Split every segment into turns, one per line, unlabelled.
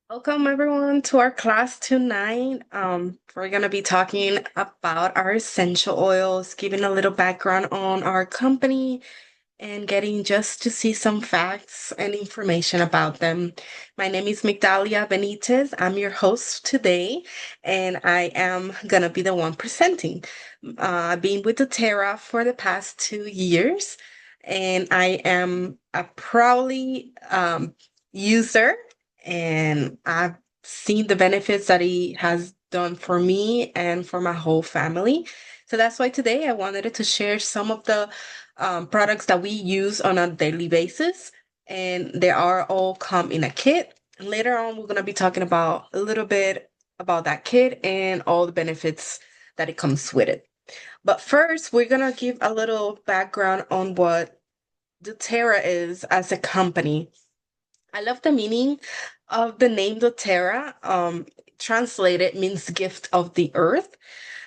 Welcome everyone to our class tonight. We're gonna be talking about our essential oils, giving a little background on our company, and getting just to see some facts and information about them. My name is Migdalia Benitez. I'm your host today, and I am gonna be the one presenting. I've been with doTERRA for the past 2 years, and I am a proudly user, and I've seen the benefits that he has done for me and for my whole family. So that's why today I wanted to share some of the products that we use on a daily basis, and they are all come in a kit. Later on, we're going to be talking about a little bit about that kit and all the benefits that it comes with it. But first, we're going to give a little background on what doTERRA is as a company. I love the meaning of the name doTERRA. Translated means gift of the earth,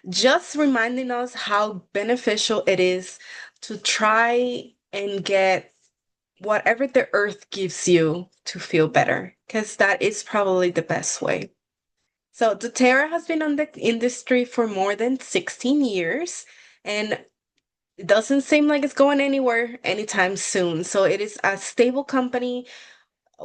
just reminding us how beneficial it is to try and get whatever the earth gives you to feel better, because that is probably the best way. So doTERRA has been on the industry for more than 16 years, and it doesn't seem like it's going anywhere anytime soon. So it is a stable company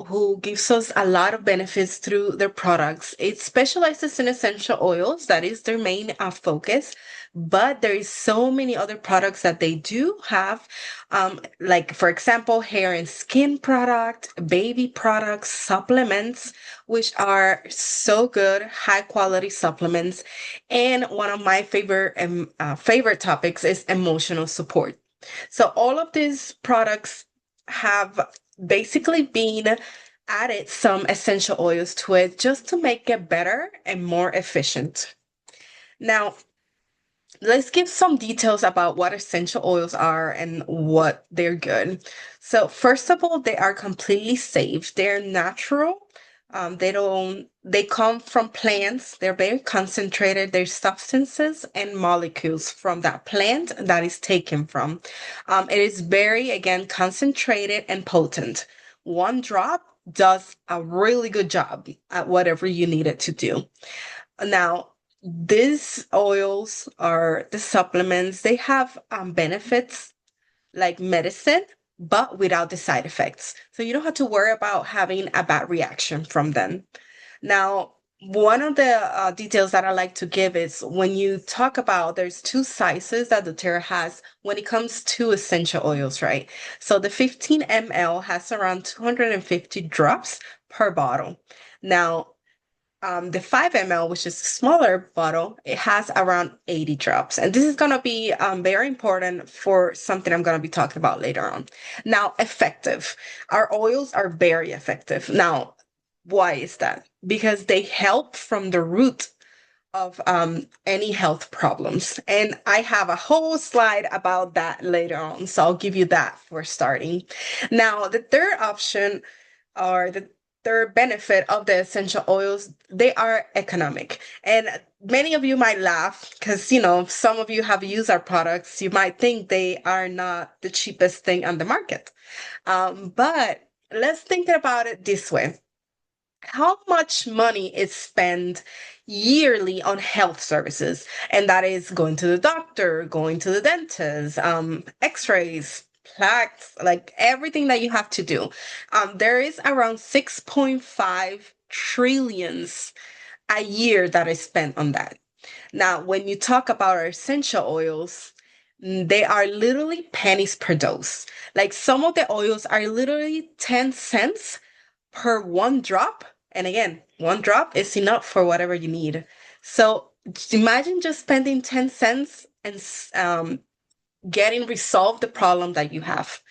who gives us a lot of benefits through their products. It specializes in essential oils, that is their main focus, but there is so many other products that they do have, like for example, hair and skin product, baby products, supplements, which are so good, high quality supplements. And one of my favorite topics is emotional support. So all of these products have basically been added some essential oils to it just to make it better and more efficient. Now, let's give some details about what essential oils are and what they're good. So, first of all, they are completely safe. They're natural. They come from plants. They're very concentrated. They're substances and molecules from that plant that is taken from. It is very, again, concentrated and potent. One drop does a really good job at whatever you need it to do. Now, these oils are the supplements. They have benefits like medicine, but without the side effects. So you don't have to worry about having a bad reaction from them. Now, one of the details that I like to give is when you talk about there's two sizes that doTERRA has when it comes to essential oils, right? So the 15 ml has around 250 drops per bottle. Now, the 5 ml, which is a smaller bottle, it has around 80 drops. And this is going to be very important for something I'm going to be talking about later on. Now, effective. Our oils are very effective. Now, why is that? Because they help from the root of any health problems. And I have a whole slide about that later on. So I'll give you that for starting. Now, the third option or the third benefit of the essential oils, they are economic. And many of you might laugh because, some of you have used our products. You might think they are not the cheapest thing on the market. But let's think about it this way. How much money is spent yearly on health services? And that is going to the doctor, going to the dentist, x-rays, plaques, like everything that you have to do. There is around 6.5 trillions a year that is spent on that. Now, when you talk about our essential oils, they are literally pennies per dose. Like some of the oils are literally 10 cents per one drop. And again, one drop is enough for whatever you need. So imagine just spending 10 cents and getting resolved the problem that you have.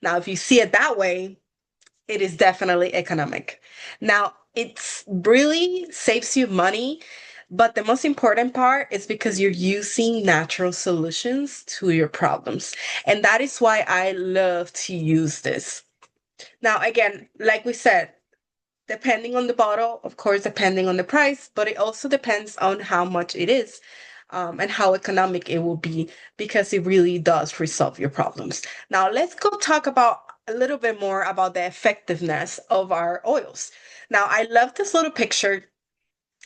Now, if you see it that way, it is definitely economic. Now, it's really saves you money, but the most important part is because you're using natural solutions to your problems. And that is why I love to use this. Now, again, like we said, depending on the bottle, of course, depending on the price, but it also depends on how much it is. And how economic it will be because it really does resolve your problems. Now, let's go talk about a little bit more about the effectiveness of our oils. Now, I love this little picture,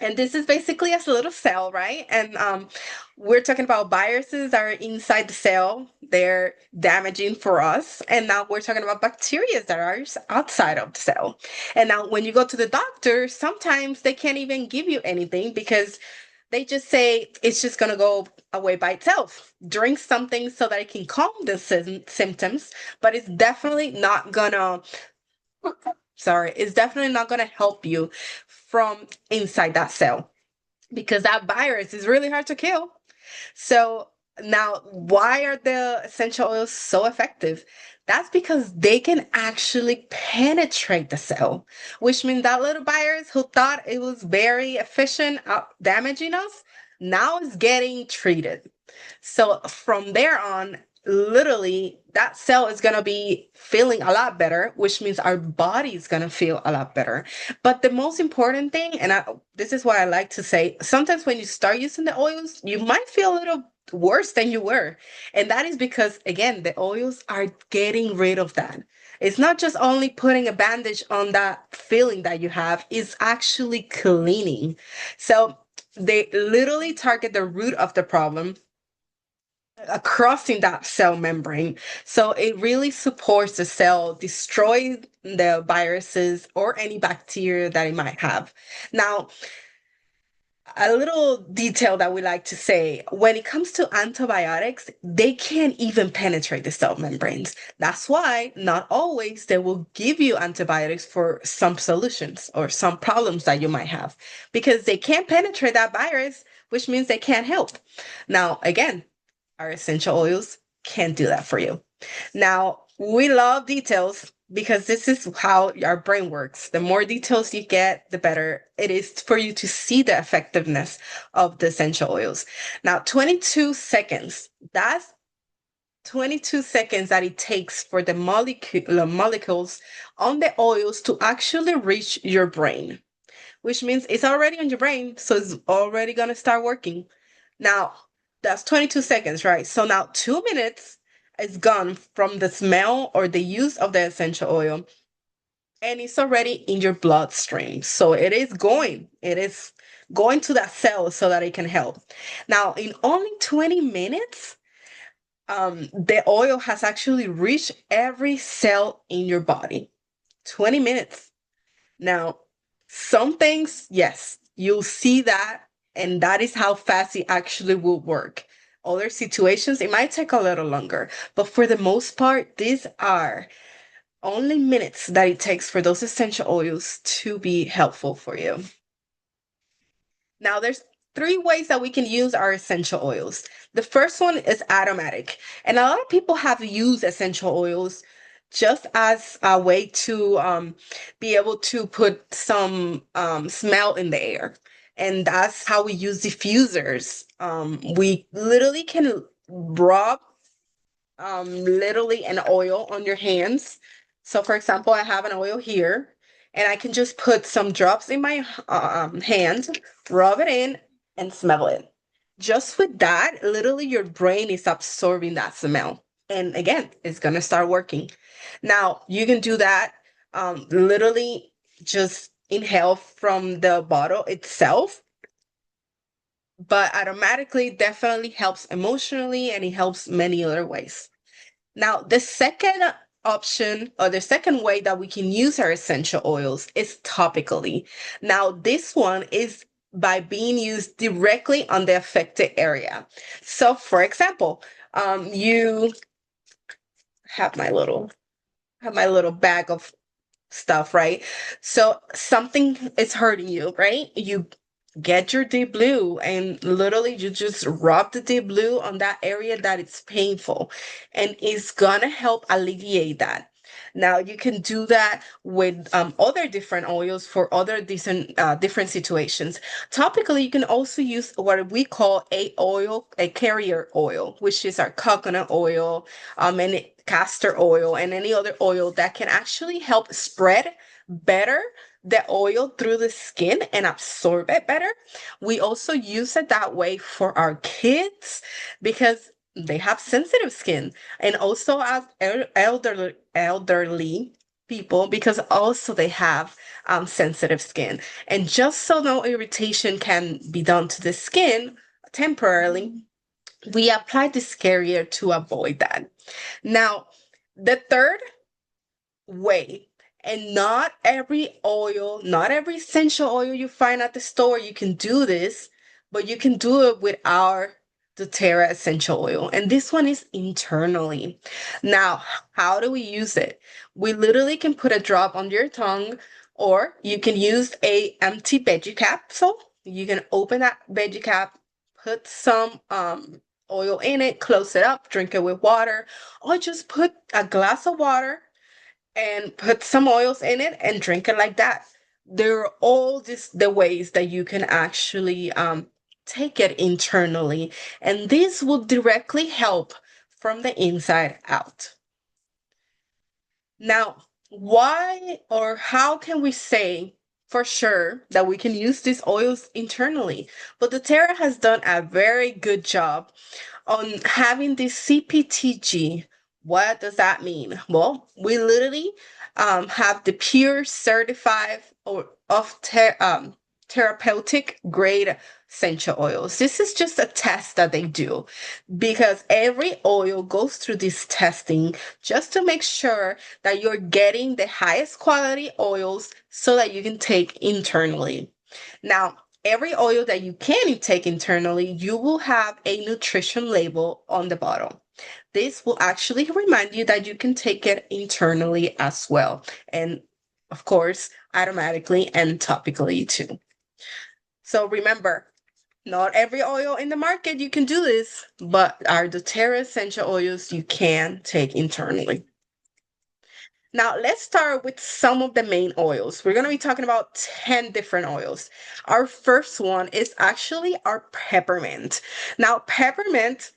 and this is basically a little cell, right? And we're talking about viruses that are inside the cell. They're damaging for us. And now we're talking about bacteria that are outside of the cell. And now when you go to the doctor, sometimes they can't even give you anything because they just say it's just going to go away by itself. Drink something so that it can calm the symptoms, but it's definitely not going to, sorry, it's definitely not going to help you from inside that cell because that virus is really hard to kill. So now, why are the essential oils so effective? That's because they can actually penetrate the cell, which means that little virus who thought it was very efficient at damaging us now is getting treated. So from there on, literally, that cell is going to be feeling a lot better, which means our body is going to feel a lot better. But the most important thing, and this is what I like to say, sometimes when you start using the oils, you might feel a little worse than you were. And that is because, again, the oils are getting rid of that. It's not just only putting a bandage on that feeling that you have, it's actually cleaning. So they literally target the root of the problem, crossing that cell membrane. So it really supports the cell, destroy the viruses or any bacteria that it might have. Now, a little detail that we like to say when it comes to antibiotics, they can't even penetrate the cell membranes. That's why not always they will give you antibiotics for some solutions or some problems that you might have because they can't penetrate that virus, which means they can't help. Now, again, our essential oils can do that for you. Now, we love details because this is how our brain works. The more details you get, the better it is for you to see the effectiveness of the essential oils. Now, 22 seconds, that's 22 seconds that it takes for the molecules on the oils to actually reach your brain, which means it's already on your brain, so it's already going to start working. Now, that's 22 seconds, right? So now 2 minutes is gone from the smell or the use of the essential oil, and it's already in your bloodstream. So it is going to that cell so that it can help. Now, in only 20 minutes, the oil has actually reached every cell in your body. 20 minutes. Now, some things, yes, you'll see that, and that is how fast it actually will work. Other situations, it might take a little longer, but for the most part, these are only minutes that it takes for those essential oils to be helpful for you. Now, there's three ways that we can use our essential oils. The first one is aromatic, and a lot of people have used essential oils just as a way to be able to put some smell in the air. And that's how we use diffusers. We literally can rub literally an oil on your hands. So, for example, I have an oil here, and I can just put some drops in my hand, rub it in, and smell it. Just with that, literally, your brain is absorbing that smell. And again, it's going to start working. Now, you can do that literally just inhale from the bottle itself, but automatically definitely helps emotionally and it helps many other ways. Now, the second option or the second way that we can use our essential oils is topically. Now, this one is by being used directly on the affected area. So, for example, you have my little bag of stuff, right? So something is hurting you, right? You get your deep blue and literally you just rub the deep blue on that area that it's painful, and it's gonna help alleviate that. Now you can do that with other different oils for other different situations. Topically, you can also use what we call a carrier oil, which is our coconut oil, and castor oil, and any other oil that can actually help spread better the oil through the skin and absorb it better. We also use it that way for our kids because they have sensitive skin, and also as elderly elderly people because also they have sensitive skin. And just so no irritation can be done to the skin temporarily, we apply this carrier to avoid that. Now, the third way, and not every oil, not every essential oil you find at the store, you can do this, but you can do it with our doTERRA essential oil. And this one is internally. Now, how do we use it? We literally can put a drop under your tongue, or you can use a empty veggie capsule. You can open that veggie cap, put some oil in it, close it up, drink it with water, or just put a glass of water and put some oils in it and drink it like that. There are all just the ways that you can actually take it internally, and this will directly help from the inside out. Now, why or how can we say for sure that we can use these oils internally? But doTERRA has done a very good job on having this CPTG. What does that mean? Well, we literally have the pure certified or therapeutic grade essential oils. This is just a test that they do because every oil goes through this testing just to make sure that you're getting the highest quality oils so that you can take internally. Now, every oil that you can take internally, you will have a nutrition label on the bottle. This will actually remind you that you can take it internally as well. And of course, automatically and topically too. So remember, not every oil in the market you can do this, but our doTERRA essential oils you can take internally. Now, let's start with some of the main oils. We're going to be talking about 10 different oils. Our first one is actually our peppermint. Now, peppermint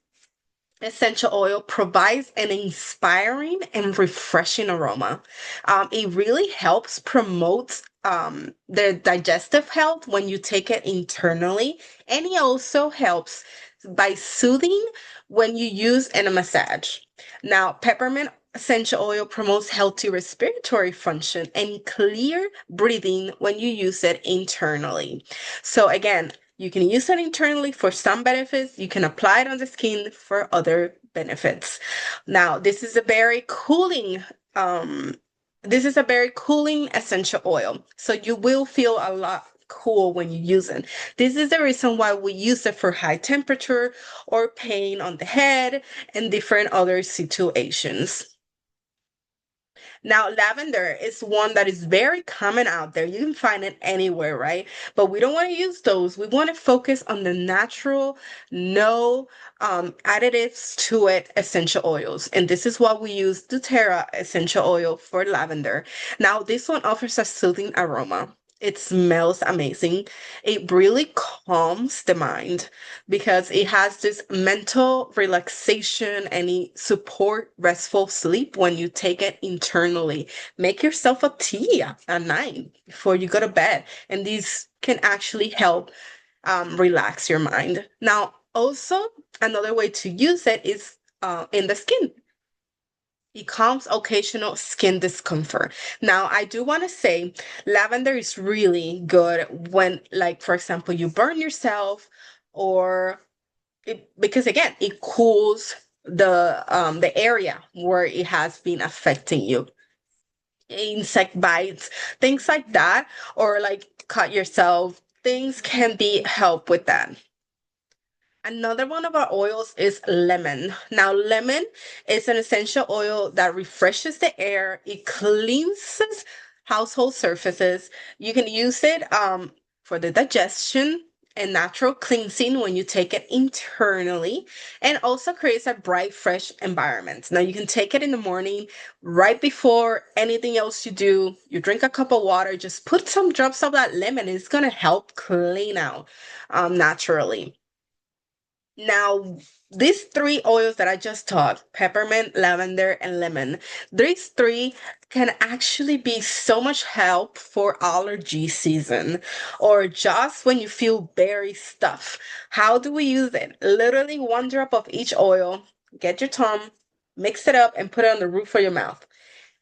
essential oil provides an inspiring and refreshing aroma. It really helps promote the digestive health when you take it internally, and it also helps by soothing when you use in a massage. Now, peppermint essential oil promotes healthy respiratory function and clear breathing when you use it internally. So again, you can use it internally for some benefits. You can apply it on the skin for other benefits. Now, this is a very cooling essential oil. So you will feel a lot cool when you use it. This is the reason why we use it for high temperature or pain on the head and different other situations. Now, lavender is one that is very common out there. You can find it anywhere, right? But we don't want to use those. We want to focus on the natural, no additives to it essential oils. And this is why we use doTERRA essential oil for lavender. Now, this one offers a soothing aroma. It smells amazing. It really calms the mind because it has this mental relaxation and it support restful sleep when you take it internally. Make yourself a tea at night before you go to bed, and these can actually help relax your mind. Now, also another way to use it is in the skin. It calms occasional skin discomfort. Now, I do want to say lavender is really good when, like, for example, you burn yourself or because again, it cools the area where it has been affecting you. Insect bites, things like that, or like cut yourself, things can be help with that. Another one of our oils is lemon. Now, lemon is an essential oil that refreshes the air. It cleanses household surfaces. You can use it for the digestion and natural cleansing when you take it internally, and also creates a bright, fresh environment. Now, you can take it in the morning right before anything else you do. You drink a cup of water, just put some drops of that lemon. It's going to help clean out naturally. Now, these three oils that I just taught, peppermint, lavender, and lemon, these three can actually be so much help for allergy season or just when you feel very stuffed. How do we use it? Literally one drop of each oil, get your tongue, mix it up, and put it on the roof of your mouth.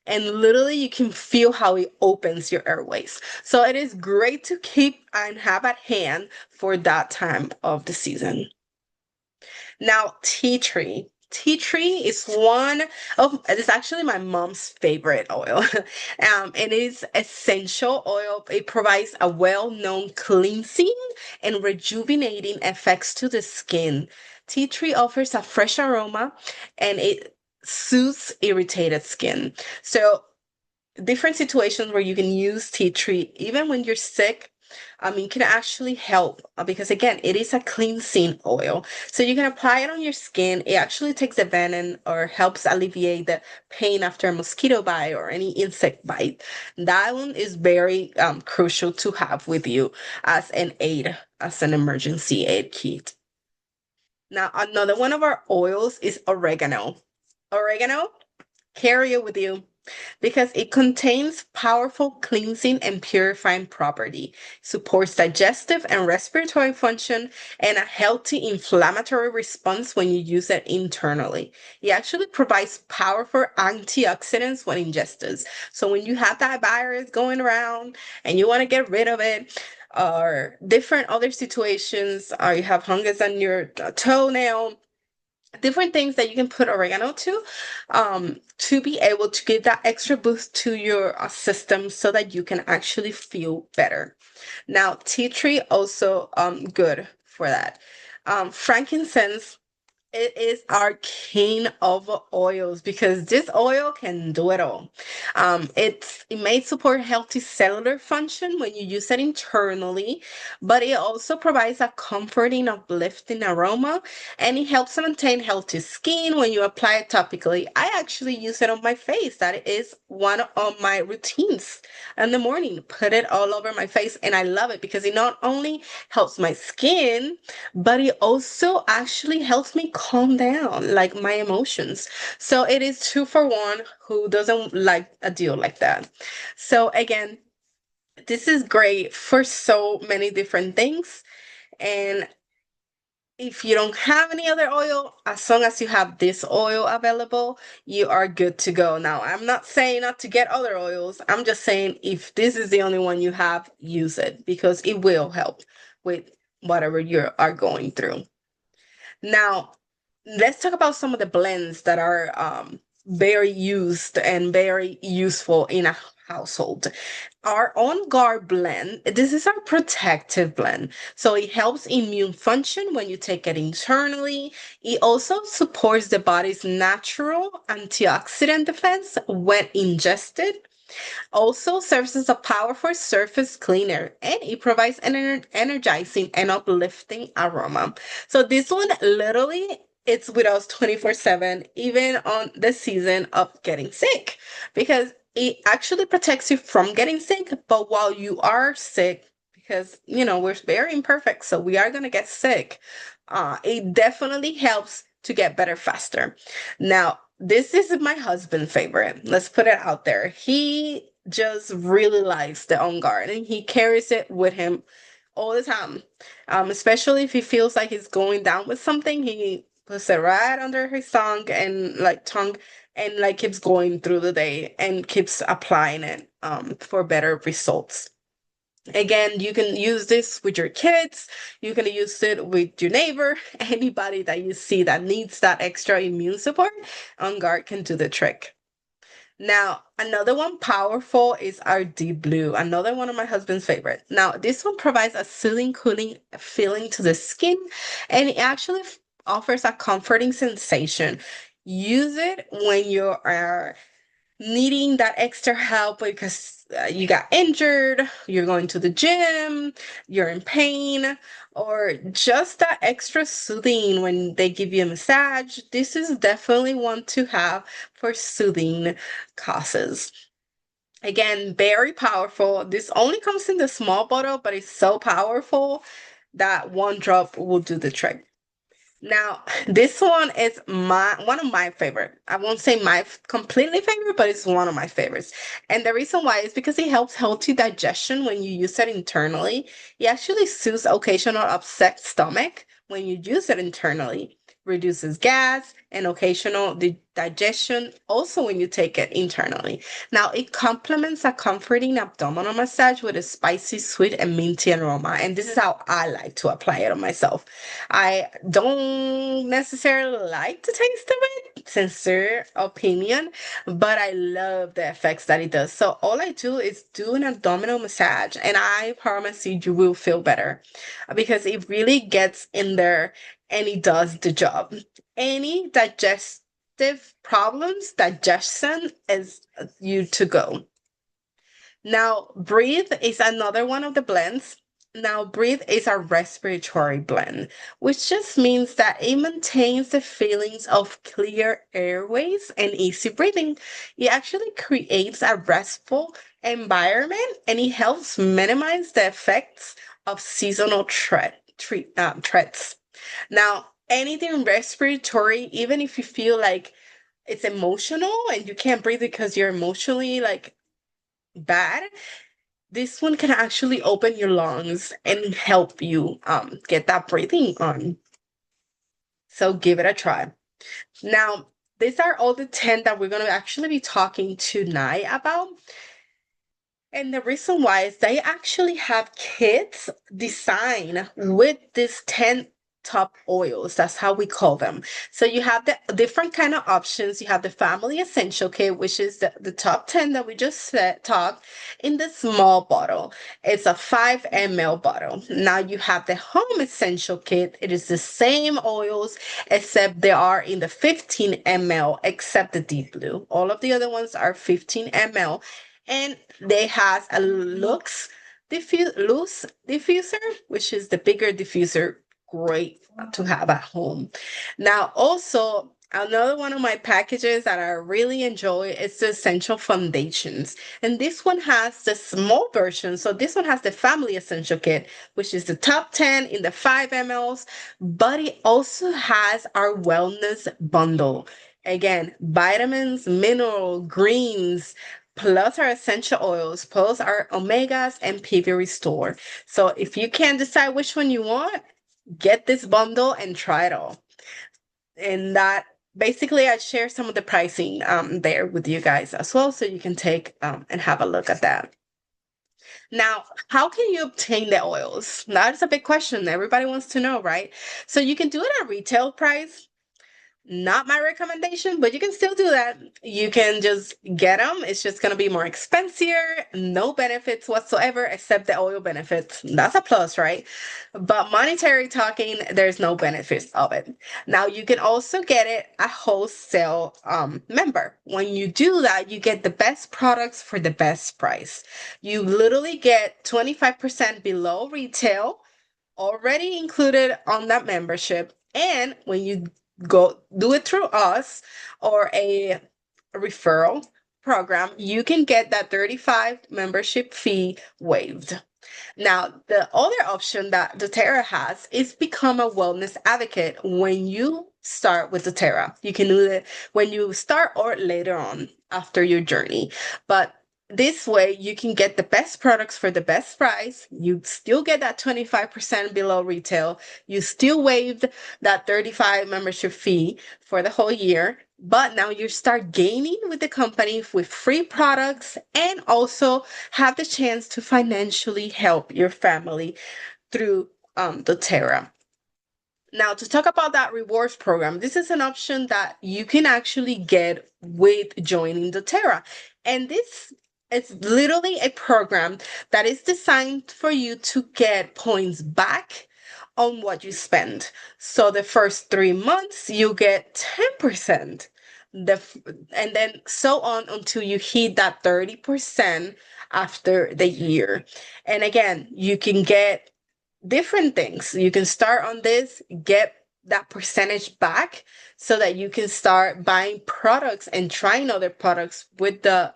and literally you can feel how it opens your airways. So it is great to keep and have at hand for that time of the season. Now, tea tree. Tea tree is one of, it's actually my mom's favorite oil. It is essential oil. It provides a well-known cleansing and rejuvenating effects to the skin. Tea tree offers a fresh aroma and it soothes irritated skin. So different situations where you can use tea tree, even when you're sick. Can actually help because again, it is a cleansing oil. So you can apply it on your skin. It actually takes the venom or helps alleviate the pain after a mosquito bite or any insect bite. That one is very crucial to have with you as an aid, as an emergency aid kit. Now, another one of our oils is oregano. Oregano, carry it with you because it contains powerful cleansing and purifying property, supports digestive and respiratory function, and a healthy inflammatory response when you use it internally. It actually provides powerful antioxidants when ingested. So when you have that virus going around and you want to get rid of it, or different other situations, or you have fungus on your toenail, different things that you can put oregano to be able to give that extra boost to your system so that you can actually feel better. Now, tea tree also good for that. Frankincense, it is our king of oils because this oil can do it all. It may support healthy cellular function when you use it internally, but it also provides a comforting, uplifting aroma, and it helps to maintain healthy skin when you apply it topically. I actually use it on my face. That is one of my routines in the morning. Put it all over my face, and I love it because it not only helps my skin, but it also actually helps me calm down like my emotions. So it is two for one. Who doesn't like a deal like that? So again, this is great for so many different things. And if you don't have any other oil, as long as you have this oil available, you are good to go. Now, I'm not saying not to get other oils. I'm just saying if this is the only one you have, use it because it will help with whatever you are going through. Now, let's talk about some of the blends that are very used and very useful in a household. Our On Guard blend, this is our protective blend. So it helps immune function when you take it internally. It also supports the body's natural antioxidant defense when ingested. Also serves as a powerful surface cleaner and it provides an energizing and uplifting aroma. So this one literally it's with us 24/7 even on the season of getting sick because it actually protects you from getting sick, but while you are sick, because we're very imperfect, so we are going to get sick, it definitely helps to get better faster. Now, this is my husband's favorite. Let's put it out there. He just really likes the On Guard and he carries it with him all the time. Especially if he feels like he's going down with something, he puts it right under his tongue and like keeps going through the day and keeps applying it for better results. Again, you can use this with your kids, you can use it with your neighbor, anybody that you see that needs that extra immune support. On Guard can do the trick. Now, another one powerful is our Deep Blue, another one of my husband's favorite. Now, this one provides a soothing, cooling feeling to the skin, and it actually offers a comforting sensation. Use it when you are needing that extra help because you got injured, you're going to the gym, you're in pain, or just that extra soothing when they give you a massage. This is definitely one to have for soothing causes. Again, very powerful. This only comes in the small bottle, but it's so powerful that one drop will do the trick. Now, this one is one of my favorite. I won't say my completely favorite, but it's one of my favorites. And the reason why is because it helps healthy digestion when you use it internally. It actually soothes occasional upset stomach when you use it internally. reduces gas and occasional digestion also when you take it internally. Now, it complements a comforting abdominal massage with a spicy, sweet, and minty aroma. And this is how I like to apply it on myself. I don't necessarily like the taste of it, sincere opinion, but I love the effects that it does. So all I do is do an abdominal massage, and I promise you, you will feel better because it really gets in there and it does the job. Any digestive problems, digestion is you to go. Now, Breathe is another one of the blends. Now, Breathe is a respiratory blend, which just means that it maintains the feelings of clear airways and easy breathing. It actually creates a restful environment and it helps minimize the effects of seasonal threats. Now, anything respiratory, even if you feel like it's emotional and you can't breathe because you're emotionally like bad, this one can actually open your lungs and help you get that breathing on. So give it a try. Now, these are all the 10 that we're going to actually be talking tonight about. And the reason why is they actually have kits designed with these 10 top oils. That's how we call them. So you have the different kind of options. You have the family essential kit, which is the top 10 that we just talked in the small bottle. It's a 5 ml bottle. Now you have the home essential kit. It is the same oils, except they are in the 15 ml, except the deep blue. All of the other ones are 15 ml. And they has a Lux loose diffuser, which is the bigger diffuser, great to have at home. Now, also another one of my packages that I really enjoy is the essential foundations, and this one has the small version. So this one has the family essential kit, which is the top 10 in the 5 mls, but it also has our wellness bundle. Again, vitamins, mineral, greens, plus our essential oils, plus our omegas and PV Restore. So if you can't decide which one you want, get this bundle and try it all. And that basically I share some of the pricing there with you guys as well, so you can take and have a look at that. Now, how can you obtain the oils? That is a big question. Everybody wants to know, right? So you can do it at retail price. Not my recommendation, but you can still do that. You can just get them. It's just going to be more expensive, no benefits whatsoever except the oil benefits. That's a plus, right? But monetary talking, there's no benefits of it. Now, you can also get it a wholesale member. When you do that, you get the best products for the best price. You literally get 25% below retail already included on that membership. And when you go do it through us or a referral program, you can get that 35 membership fee waived. Now, the other option that doTERRA has is become a wellness advocate when you start with doTERRA. You can do it when you start or later on after your journey. But this way, you can get the best products for the best price. You still get that 25% below retail. You still waived that 35 membership fee for the whole year. But now you start gaining with the company with free products and also have the chance to financially help your family through doTERRA. Now, to talk about that rewards program, this is an option that you can actually get with joining doTERRA. And this is literally a program that is designed for you to get points back on what you spend. So the first 3 months, you get 10%. And then so on until you hit that 30% after the year. And again, you can get different things. You can start on this, get that percentage back so that you can start buying products and trying other products with the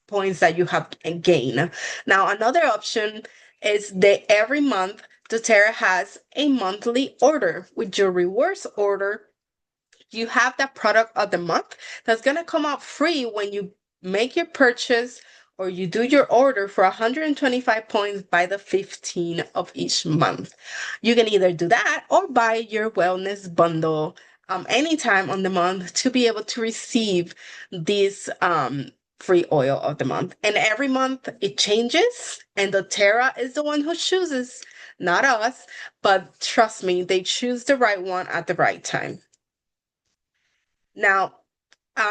points that you have gained. Now, another option is that every month, doTERRA has a monthly order. With your rewards order, you have that product of the month that's going to come out free when you make your purchase or you do your order for 125 points by the 15th of each month. You can either do that or buy your wellness bundle anytime on the month to be able to receive this free oil of the month. And every month it changes, and doTERRA is the one who chooses, not us, but trust me, they choose the right one at the right time. Now,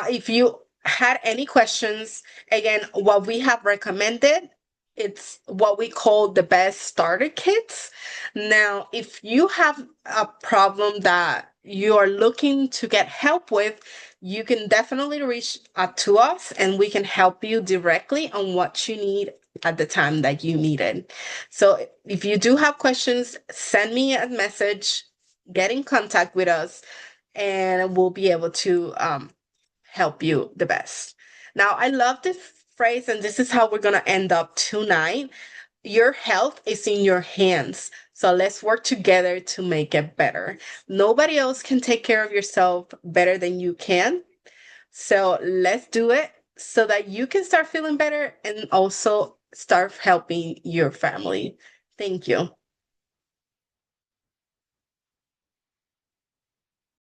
if you had any questions, again, what we have recommended, it's what we call the best starter kits. Now, if you have a problem that you are looking to get help with, you can definitely reach out to us and we can help you directly on what you need at the time that you need it. So if you do have questions, send me a message, get in contact with us, and we'll be able to help you the best. Now, I love this phrase, and this is how we're going to end up tonight. Your health is in your hands. So let's work together to make it better. Nobody else can take care of yourself better than you can. So let's do it so that you can start feeling better and also start helping your family. Thank you.